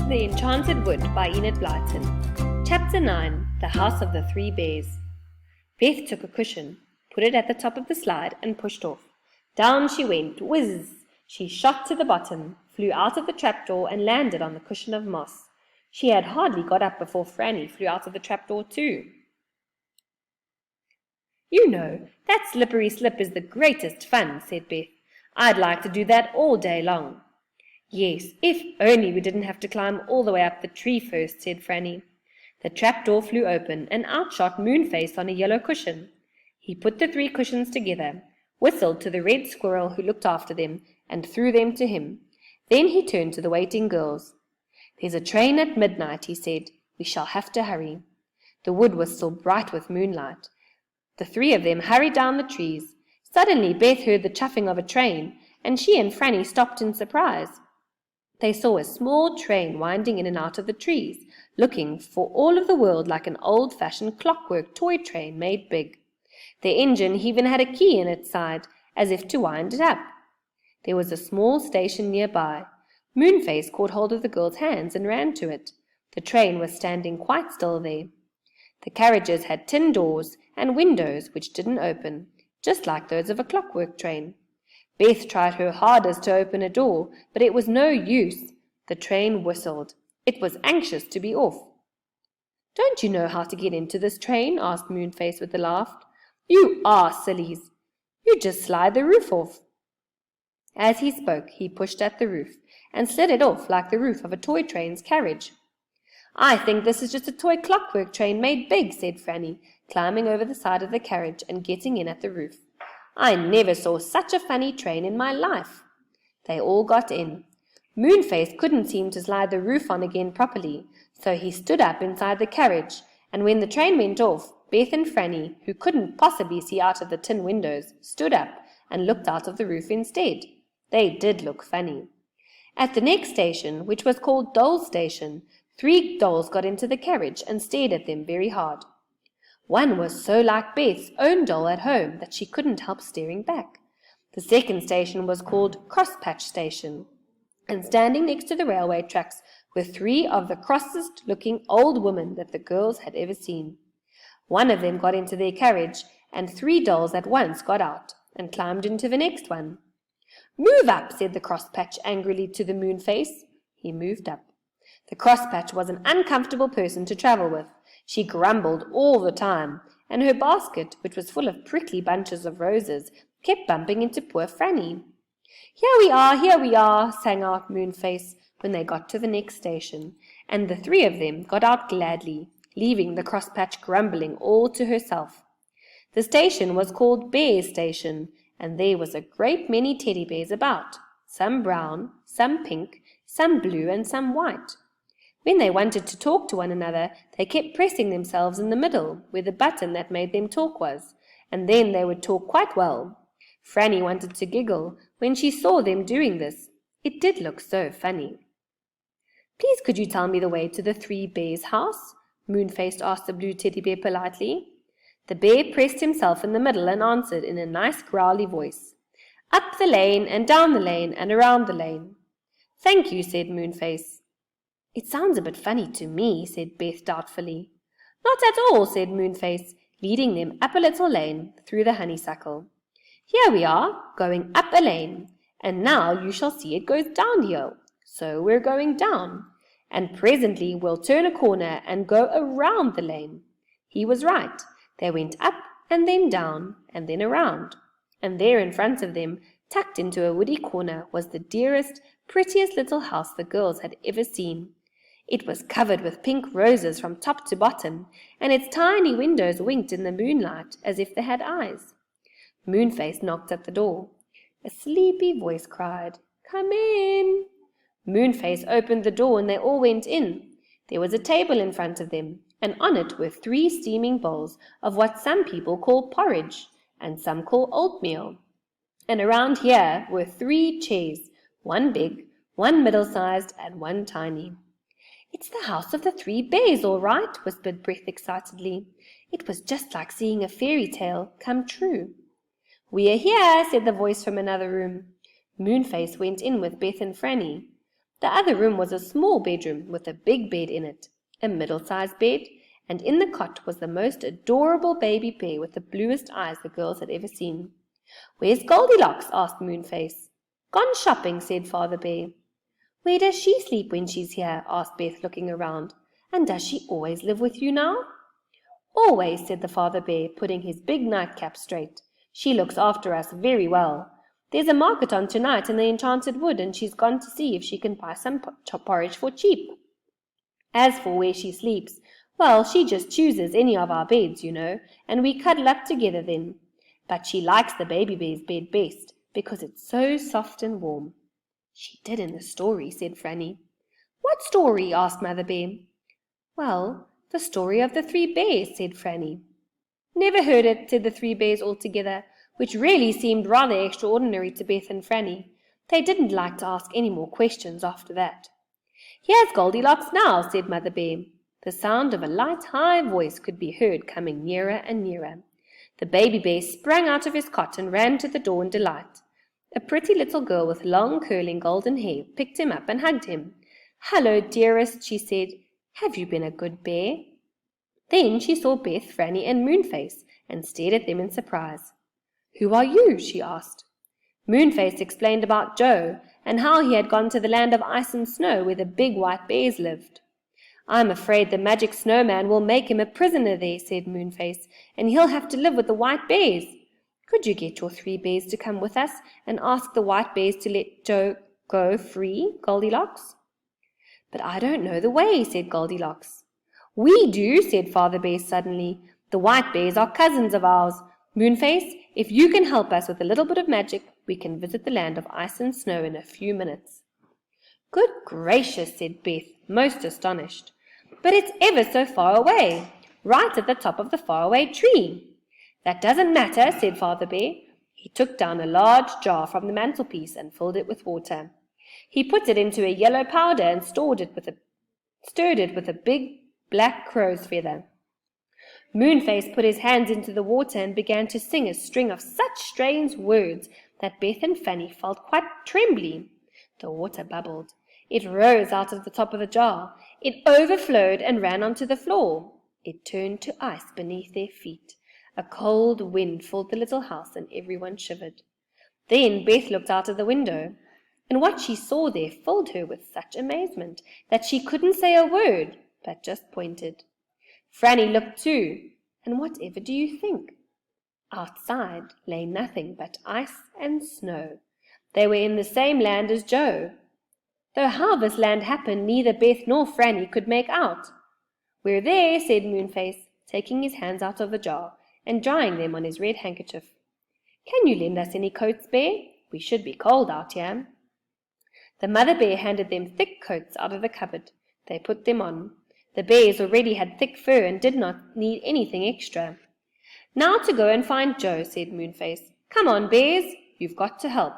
The Enchanted Wood by Enid Blyton. Chapter 9. The House of the Three Bears. Beth took a cushion, put it at the top of the slide and pushed off. Down she went, whiz! She shot to the bottom, flew out of the trapdoor and landed on the cushion of moss. She had hardly got up before Frannie flew out of the trapdoor too. "You know, that slippery slip is the greatest fun," said Beth. "I'd like to do that all day long." "Yes, if only we didn't have to climb all the way up the tree first," said Frannie. The trapdoor flew open, and out shot Moonface on a yellow cushion. He put the 3 cushions together, whistled to the red squirrel who looked after them, and threw them to him. Then he turned to the waiting girls. "There's a train at midnight," he said. "We shall have to hurry." The wood was still bright with moonlight. The 3 of them hurried down the trees. Suddenly Beth heard the chuffing of a train, and she and Frannie stopped in surprise. They saw a small train winding in and out of the trees, looking for all of the world like an old-fashioned clockwork toy train made big. The engine even had a key in its side, as if to wind it up. There was a small station nearby. Moonface caught hold of the girl's hands and ran to it. The train was standing quite still there. The carriages had tin doors and windows which didn't open, just like those of a clockwork train. Beth tried her hardest to open a door, but it was no use. The train whistled. It was anxious to be off. "Don't you know how to get into this train?" asked Moonface with a laugh. "You are sillies. You just slide the roof off." As he spoke, he pushed at the roof, and slid it off like the roof of a toy train's carriage. "I think this is just a toy clockwork train made big," said Frannie, climbing over the side of the carriage and getting in at the roof. "I never saw such a funny train in my life." They all got in. Moonface couldn't seem to slide the roof on again properly, so he stood up inside the carriage, and when the train went off, Beth and Frannie, who couldn't possibly see out of the tin windows, stood up and looked out of the roof instead. They did look funny. At the next station, which was called Doll's Station, 3 dolls got into the carriage and stared at them very hard. One was so like Beth's own doll at home that she couldn't help staring back. The second station was called Crosspatch Station, and standing next to the railway tracks were 3 of the crossest-looking old women that the girls had ever seen. One of them got into their carriage, and 3 dolls at once got out and climbed into the next one. "Move up," said the Crosspatch angrily to the Moonface. He moved up. The Crosspatch was an uncomfortable person to travel with. She grumbled all the time, and her basket, which was full of prickly bunches of roses, kept bumping into poor Frannie. Here we are," sang out Moonface when they got to the next station, and the 3 of them got out gladly, leaving the Crosspatch grumbling all to herself. The station was called Bear Station, and there was a great many teddy bears about, some brown, some pink, some blue, and some white. When they wanted to talk to one another, they kept pressing themselves in the middle, where the button that made them talk was, and then they would talk quite well. Frannie wanted to giggle when she saw them doing this. It did look so funny. "Please could you tell me the way to the 3 bears' house?" Moonface asked the blue teddy bear politely. The bear pressed himself in the middle and answered in a nice growly voice, "Up the lane and down the lane and around the lane." "Thank you," said Moonface. "It sounds a bit funny to me," said Beth doubtfully. "Not at all," said Moonface, leading them up a little lane through the honeysuckle. "Here we are, going up a lane, and now you shall see it goes downhill. So we're going down, and presently we'll turn a corner and go around the lane." He was right. They went up and then down and then around, and there in front of them, tucked into a woody corner, was the dearest, prettiest little house the girls had ever seen. It was covered with pink roses from top to bottom, and its tiny windows winked in the moonlight as if they had eyes. Moonface knocked at the door. A sleepy voice cried, "Come in." Moonface opened the door and they all went in. There was a table in front of them, and on it were 3 steaming bowls of what some people call porridge, and some call oatmeal. And around here were 3 chairs, one big, one middle-sized, and one tiny. "It's the house of the 3 bears, all right," whispered Beth excitedly. It was just like seeing a fairy tale come true. "We are here," said the voice from another room. Moonface went in with Beth and Frannie. The other room was a small bedroom with a big bed in it, a middle-sized bed, and in the cot was the most adorable baby bear with the bluest eyes the girls had ever seen. "Where's Goldilocks?" asked Moonface. "Gone shopping," said Father Bear. "Where does she sleep when she's here?" asked Beth, looking around. "And does she always live with you now?" "Always," said the Father Bear, putting his big nightcap straight. "She looks after us very well. There's a market on tonight in the Enchanted Wood, and she's gone to see if she can buy some porridge for cheap. As for where she sleeps, well, she just chooses any of our beds, you know, and we cuddle up together then. But she likes the baby bear's bed best, because it's so soft and warm." "She did in the story," said Frannie. "What story?" asked Mother Bear. "Well, the story of the 3 bears," said Frannie. "Never heard it," said the 3 bears all together, which really seemed rather extraordinary to Beth and Frannie. They didn't like to ask any more questions after that. "Here's Goldilocks now," said Mother Bear. The sound of a light, high voice could be heard coming nearer and nearer. The baby bear sprang out of his cot and ran to the door in delight. A pretty little girl with long curling golden hair picked him up and hugged him. "Hello, dearest," she said. "Have you been a good bear?" Then she saw Beth, Frannie, and Moonface, and stared at them in surprise. "Who are you?" she asked. Moonface explained about Joe, and how he had gone to the land of ice and snow where the big white bears lived. "I'm afraid the magic snowman will make him a prisoner there," said Moonface, "and he'll have to live with the white bears. Could you get your 3 bears to come with us and ask the white bears to let Joe go free, Goldilocks?" "But I don't know the way," said Goldilocks. "We do," said Father Bear suddenly. "The white bears are cousins of ours. Moonface, if you can help us with a little bit of magic, we can visit the land of ice and snow in a few minutes." "Good gracious," said Beth, most astonished. "But it's ever so far away, right at the top of the faraway tree." "That doesn't matter," said Father Bear. He took down a large jar from the mantelpiece and filled it with water. He put it into a yellow powder and stirred it with a big black crow's feather. Moonface put his hands into the water and began to sing a string of such strange words that Beth and Frannie felt quite trembly. The water bubbled. It rose out of the top of the jar. It overflowed and ran onto the floor. It turned to ice beneath their feet. A cold wind filled the little house, and everyone shivered. Then Beth looked out of the window, and what she saw there filled her with such amazement that she couldn't say a word, but just pointed. Frannie looked too, and whatever do you think? Outside lay nothing but ice and snow. They were in the same land as Joe, though how this land happened neither Beth nor Frannie could make out. "We're there," said Moonface, taking his hands out of the jar and drying them on his red handkerchief. "Can you lend us any coats, Bear? We should be cold out here." The mother bear handed them thick coats out of the cupboard. They put them on. The bears already had thick fur and did not need anything extra. "Now to go and find Joe," said Moonface. "Come on, bears, you've got to help."